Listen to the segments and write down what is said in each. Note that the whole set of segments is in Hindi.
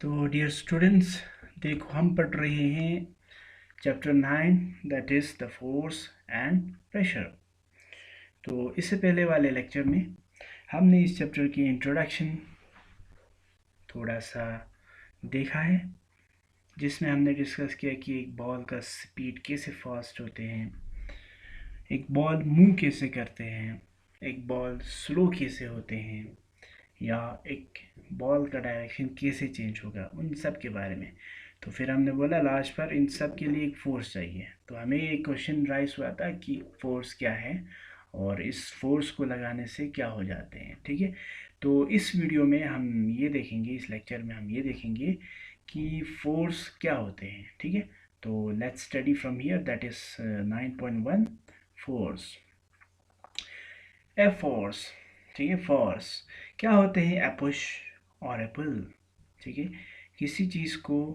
तो डियर स्टूडेंट्स, देखो हम पढ़ रहे हैं chapter 9, that is the force and pressure. तो इससे पहले वाले लेक्चर में हमने इस चैप्टर की इंट्रोडक्शन थोड़ा सा देखा है, जिसमें हमने डिस्कस किया कि एक बॉल का स्पीड कैसे फास्ट होते हैं, एक बॉल मूव कैसे करते हैं, एक बॉल स्लो कैसे होते हैं, या एक बॉल का डायरेक्शन कैसे चेंज होगा, उन सब के बारे में। तो फिर हमने बोला लास्ट पर इन सब के लिए एक फ़ोर्स चाहिए। तो हमें एक क्वेश्चन राइज हुआ था कि फ़ोर्स क्या है और इस फोर्स को लगाने से क्या हो जाते हैं। ठीक है, तो इस वीडियो में हम ये देखेंगे, इस लेक्चर में हम ये देखेंगे कि फोर्स क्या होते हैं। ठीक है, तो let's study from here, that is 9.1 force. A force, ठीक है, फोर्स क्या होते हैं? ए पुश और ए पुल। ठीक है, किसी चीज़ को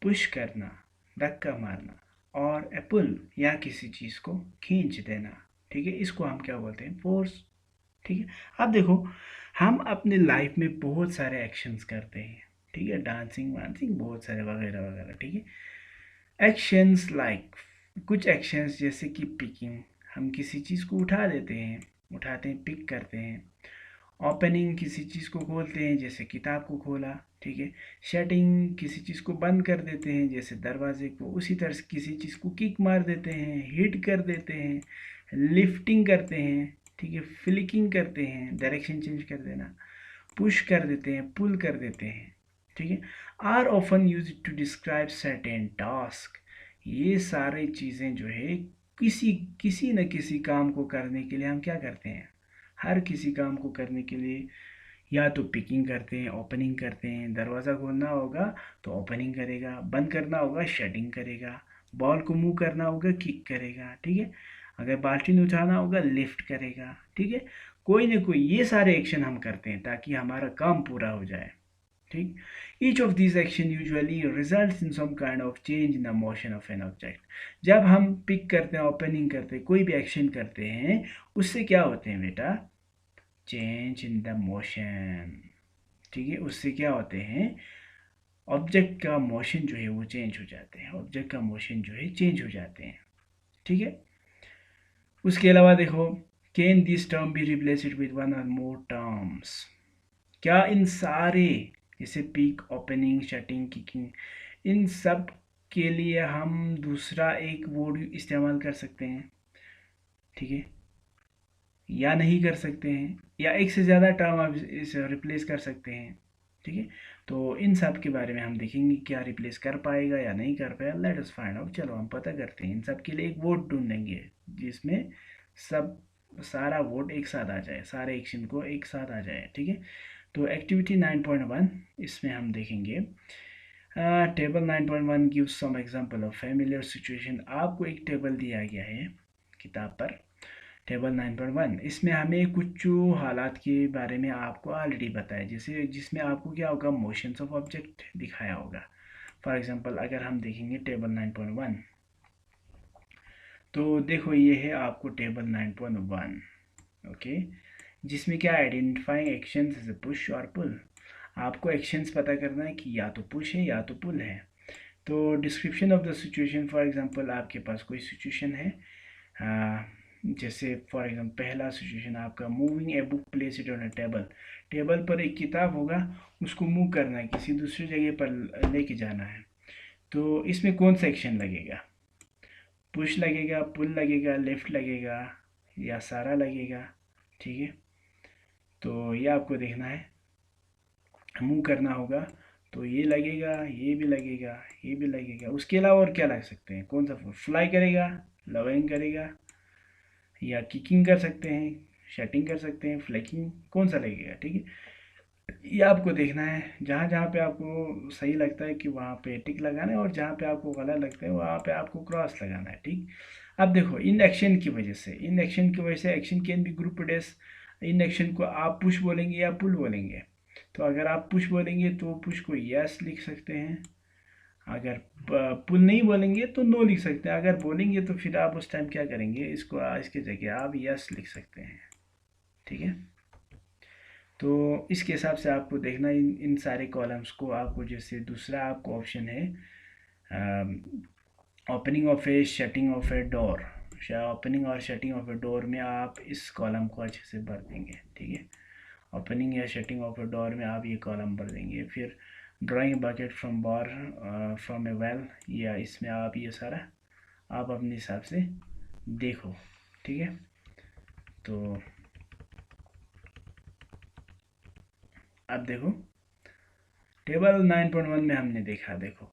पुश करना, धक्का मारना, और ए पुल या किसी चीज़ को खींच देना। ठीक है, इसको हम क्या बोलते हैं? फोर्स। ठीक है, अब देखो हम अपने लाइफ में बहुत सारे एक्शंस करते हैं। ठीक है, डांसिंग वांसिंग बहुत सारे वगैरह वगैरह। ठीक है, एक्शंस लाइक कुछ एक्शंस जैसे कि पिकिंग, हम किसी चीज़ को उठा लेते हैं, उठाते हैं, पिक करते हैं। ओपनिंग, किसी चीज़ को खोलते हैं, जैसे किताब को खोला। ठीक है, शटिंग, किसी चीज़ को बंद कर देते हैं, जैसे दरवाजे को। उसी तरह से किसी चीज़ को किक मार देते हैं, हिट कर देते हैं, लिफ्टिंग करते हैं। ठीक है, फ्लिकिंग करते हैं, डायरेक्शन चेंज कर देना, पुश कर देते हैं, पुल कर देते हैं। ठीक है, are often used to describe certain task. ये सारी चीज़ें जो है किसी किसी न किसी काम को करने के लिए हम क्या करते हैं? हर किसी काम को करने के लिए या तो पिकिंग करते हैं, ओपनिंग करते हैं। दरवाज़ा खोलना होगा तो ओपनिंग करेगा, बंद करना होगा शटिंग करेगा, बॉल को मूव करना होगा किक करेगा। ठीक है, अगर बाल्टी उठाना होगा लिफ्ट करेगा। ठीक है, कोई ना कोई ये सारे एक्शन हम करते हैं ताकि हमारा काम पूरा हो जाए। ठीक, each of this action usually results in some kind of change in the motion of an object. जब हम पिक करते हैं, ओपनिंग करते हैं, कोई भी एक्शन करते हैं, उससे क्या होते हैं बेटा? Change in the motion. ठीक है, उससे क्या होते हैं? ऑब्जेक्ट का मोशन जो है वो चेंज हो जाते हैं, ऑब्जेक्ट का मोशन जो है चेंज हो जाते हैं। ठीक है, उसके अलावा देखो, can this term be replaced with one और मोर टर्म्स? क्या इन सारे, जैसे पिक, ओपनिंग, शटिंग, किकिंग, इन सब के लिए हम दूसरा एक वर्ड इस्तेमाल कर सकते हैं? ठीक है, या नहीं कर सकते हैं, या एक से ज़्यादा टर्म आप इसे रिप्लेस कर सकते हैं? ठीक है, तो इन सब के बारे में हम देखेंगे क्या रिप्लेस कर पाएगा या नहीं कर पाएगा। लेट अस फाइंड आउट, चलो हम पता करते हैं। इन सब के लिए एक वर्ड ढूंढेंगे जिसमें सब सारा वर्ड एक साथ आ जाए, सारे एक्शन को एक साथ आ जाए। ठीक है, तो एक्टिविटी 9.1 इसमें हम देखेंगे table 9.1 gives some example of familiar situation. आपको एक टेबल दिया गया है किताब पर, टेबल 9.1। इसमें हमें कुछ हालात के बारे में आपको ऑलरेडी बताया, जैसे जिसमें आपको क्या होगा? मोशंस ऑफ ऑब्जेक्ट दिखाया होगा। फॉर एग्जांपल अगर हम देखेंगे टेबल 9.1, तो देखो ये है आपको टेबल 9.1। ओके, जिसमें क्या आइडेंटिफाइंग एक्शंस जैसे पुश और पुल। आपको एक्शंस पता करना है कि या तो पुश है या तो पुल है। तो description of the situation, for example आपके पास कोई सिचुएशन है, जैसे फॉर एग्जांपल पहला सिचुएशन आपका, moving a book place it on a table. Table पर एक किताब होगा, उसको मूव करना है, किसी दूसरी जगह पर लेके जाना है। तो इसमें कौन सा एक्शन लगेगा? पुश लगेगा, पुल लगेगा, लेफ्ट लगेगा, या सारा लगेगा? ठीक है, तो ये आपको देखना है, मूव करना होगा तो ये लगेगा, ये भी लगेगा, ये भी लगेगा। उसके अलावा और क्या लग सकते हैं? कौन सा? फ्लाई करेगा, लविंग करेगा, या किकिंग कर सकते हैं, शटिंग कर सकते हैं, फ्लैकिंग, कौन सा लगेगा? ठीक है, ये आपको देखना है। जहाँ जहाँ पे आपको सही लगता है कि वहाँ पे टिक लगाना है, और जहाँ पे आपको गलत लगता है वहाँ पे आपको क्रॉस लगाना है। ठीक, अब देखो इन एक्शन की वजह से, इन एक्शन की वजह से action can be grouped as. इन एक्शन को आप पुश बोलेंगे या पुल बोलेंगे? तो अगर आप पुश बोलेंगे तो पुश को यस लिख सकते हैं, अगर पुल नहीं बोलेंगे तो नो लिख सकते हैं। अगर बोलेंगे तो फिर आप उस टाइम क्या करेंगे? इसको इसकी जगह आप यस लिख सकते हैं। ठीक है, तो इसके हिसाब से आपको देखना इन सारे कॉलम्स को आपको, जैसे दूसरा आपको ऑप्शन है opening of a shutting of a door, opening और शटिंग ऑफ ए डोर में आप इस कॉलम को अच्छे से भर देंगे, ठीक है। ओपनिंग या शटिंग ऑफ ए डोर में आप ये कॉलम भर देंगे। फिर drawing bucket from bar from A well, या इसमें आप ये सारा आप अपने हिसाब से देखो, ठीक है। तो अब देखो टेबल 9.1 में हमने देखा, देखो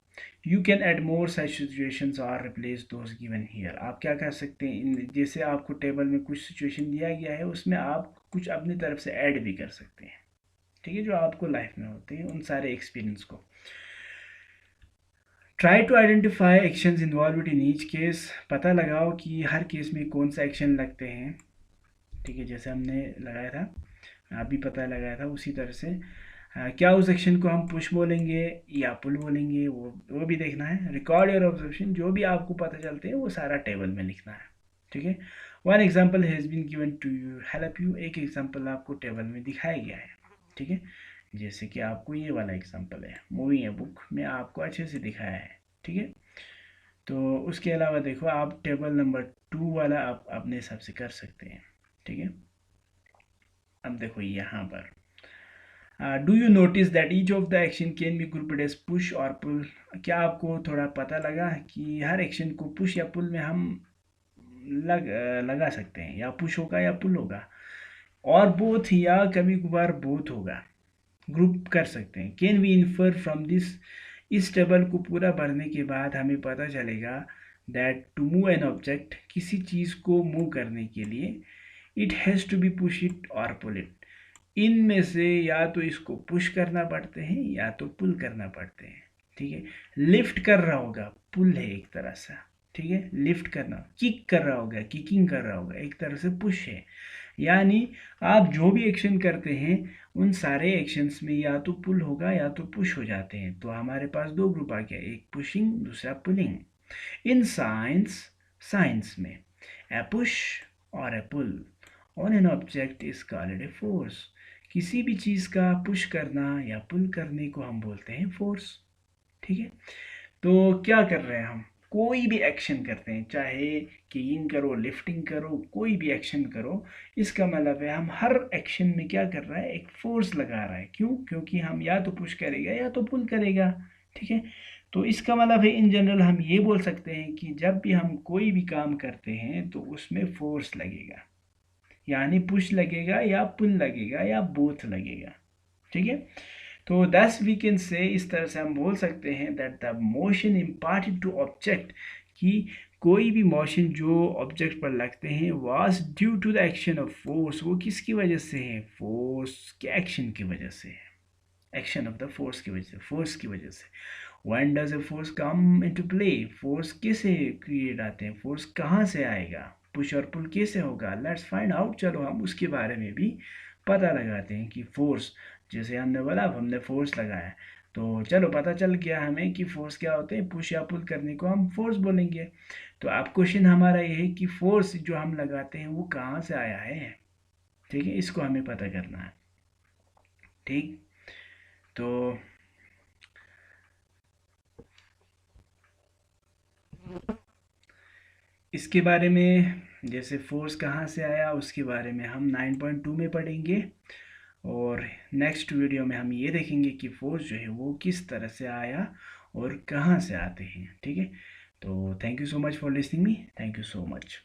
you can add more such situations और रिप्लेस दोज गिवन हियर। आप क्या कर सकते हैं, जैसे आपको टेबल में कुछ सिचुएशन दिया गया है उसमें आप कुछ अपनी तरफ से ऐड भी कर सकते हैं, ठीक है, जो आपको लाइफ में होते हैं उन सारे एक्सपीरियंस को। Try to identify actions involve in each case, पता लगाओ कि हर केस में कौन सा एक्शन लगते हैं, ठीक है, जैसे हमने लगाया था अभी पता लगाया था उसी तरह से। क्या उस एक्शन को हम पुश बोलेंगे या पुल बोलेंगे, वो भी देखना है। रिकॉर्ड योर ऑब्जर्वेशन, जो भी आपको पता चलते हैं वो सारा टेबल में लिखना है, ठीक है। One example has been given to you help you, एक एग्जाम्पल आपको टेबल में दिखाया गया है, ठीक है। जैसे कि आपको ये वाला एग्जाम्पल है, मूविंग ए बुक में आपको अच्छे से दिखाया है, ठीक है। तो उसके अलावा देखो आप टेबल नंबर 2 वाला आप अपने हिसाब से कर सकते हैं, ठीक है। अब देखो यहाँ पर do you notice that each of the action can be grouped as push और पुल। क्या आपको थोड़ा पता लगा कि हर एक्शन को पुश या पुल में हम लगा सकते हैं, या पुश होगा या पुल होगा, और बोथ या कभी कभार बोथ होगा, ग्रुप कर सकते हैं। Can we infer from this, इस टेबल को पूरा भरने के बाद हमें पता चलेगा that to move an object, किसी चीज़ को मूव करने के लिए it has to be push it और पुल इट, इनमें से या तो इसको पुश करना पड़ते हैं या तो पुल करना पड़ते हैं, ठीक है। लिफ्ट कर रहा होगा, पुल है एक तरह से, ठीक है, लिफ्ट करना। किक कर रहा होगा, किकिंग कर रहा होगा, एक तरह से पुश है। यानी आप जो भी एक्शन करते हैं उन सारे एक्शंस में या तो पुल होगा या तो पुश हो जाते हैं। तो हमारे पास दो ग्रुप आ गया, एक पुशिंग दूसरा पुलिंग। इन साइंस में ए पुश और a pull on an object is called a force. किसी भी चीज़ का पुश करना या पुल करने को हम बोलते हैं फोर्स, ठीक है। तो क्या कर रहे हैं हम, कोई भी एक्शन करते हैं, चाहे किकिंग करो लिफ्टिंग करो, कोई भी एक्शन करो, इसका मतलब है हम हर एक्शन में क्या कर रहा है, एक फोर्स लगा रहा है। क्यों, क्योंकि हम या तो पुश करेगा या तो पुल करेगा, ठीक है। तो इसका मतलब है इन जनरल हम ये बोल सकते हैं कि जब भी हम कोई भी काम करते हैं तो उसमें फोर्स लगेगा, यानी पुश लगेगा या पुल लगेगा या बोथ लगेगा, ठीक है। तो दस वी कैन से, इस तरह से हम बोल सकते हैं that the motion imparted to object, कि कोई भी मोशन जो ऑब्जेक्ट पर लगते हैं was due to the action of force, वो किसकी वजह से है, फोर्स के एक्शन की वजह से है, एक्शन ऑफ द फोर्स की वजह से, फोर्स की वजह से। When does a force come into play, force कैसे क्रिएट आते हैं, फोर्स कहाँ से आएगा, पुश और पुल कैसे होगा, लेट्स फाइंड आउट। चलो हम उसके बारे में भी पता लगाते हैं कि फोर्स, जैसे हमने बोला अब हमने फोर्स लगाया, तो चलो पता चल गया हमें कि फोर्स क्या होते हैं, पुश या पुल करने को हम फोर्स बोलेंगे। तो अब क्वेश्चन हमारा ये है कि फोर्स जो हम लगाते हैं वो कहाँ से आया है, ठीक है, इसको हमें पता करना है, ठीक। तो इसके बारे में, जैसे फोर्स कहाँ से आया उसके बारे में हम 9.2 में पढ़ेंगे, और नेक्स्ट वीडियो में हम ये देखेंगे कि फोर्स जो है वो किस तरह से आया और कहाँ से आते हैं, ठीक है। तो thank you so much for listening me, thank you so much.